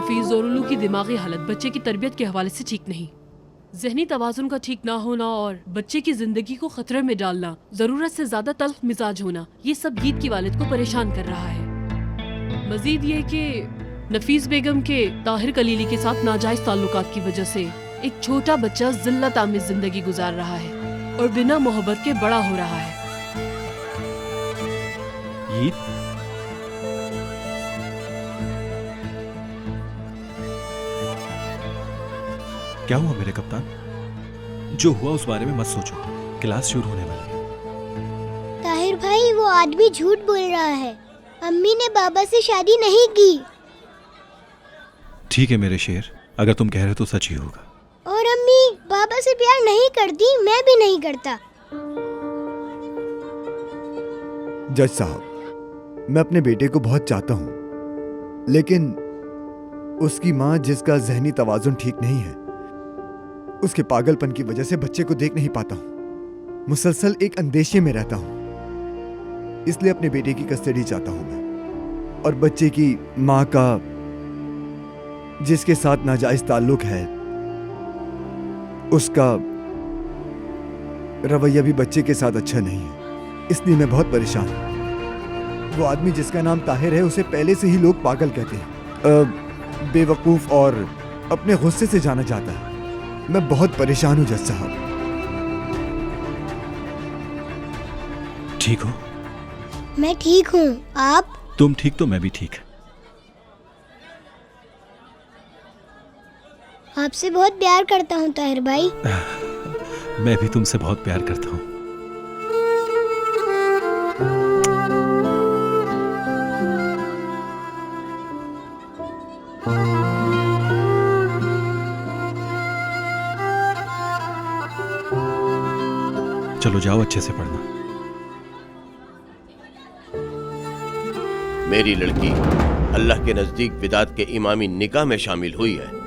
नफीस और उल्लू की दिमागी हालत बच्चे की तरबियत के हवाले से ठीक नहीं। जहनी तवाजुन का ठीक ना होना और बच्चे की जिंदगी को खतरे में डालना, जरूरत से ज्यादा तल्ख मिजाज होना, ये सब गीत की वालिद को परेशान कर रहा है। मजीद ये कि नफीस बेगम के ताहिर कलीली के साथ नाजायज ताल्लुकात की वजह से एक छोटा बच्चा जिल्लत आमिज जिंदगी गुजार रहा है और बिना मोहब्बत के बड़ा हो रहा है। ये क्या हुआ मेरे कप्तान? जो हुआ उस बारे में मत सोचो, क्लास शुरू होने वाली है। ताहिर भाई, वो आदमी झूठ बोल रहा है। अम्मी ने बाबा से शादी नहीं की। ठीक है मेरे शेर, अगर तुम कह रहे हो तो सच ही होगा। और अम्मी बाबा से प्यार नहीं करती, मैं भी नहीं करता। जज साहब, मैं अपने बेटे को बहुत चाहता हूँ, लेकिन उसकी माँ जिसका जहनी तवाजुन ठीक नहीं है, उसके पागलपन की वजह से बच्चे को देख नहीं पाता हूँ। मुसलसल एक अंदेशे में रहता हूँ, इसलिए अपने बेटे की कस्टडी चाहता हूँ मैं। और बच्चे की माँ का जिसके साथ नाजायज ताल्लुक है, उसका रवैया भी बच्चे के साथ अच्छा नहीं है, इसलिए मैं बहुत परेशान हूँ। वो आदमी जिसका नाम ताहिर है, उसे पहले से ही लोग पागल कहते हैं, बेवकूफ और अपने गुस्से से जाना जाता है। मैं बहुत परेशान हूँ जज साहब। ठीक हो? मैं ठीक हूँ, आप? तुम ठीक तो मैं भी ठीक। आपसे बहुत प्यार करता हूँ ताहिर भाई। मैं भी तुमसे बहुत प्यार करता हूँ। चलो जाओ, अच्छे से पढ़ना। मेरी लड़की अल्लाह के नजदीक बिदात के इमामी निकाह में शामिल हुई है।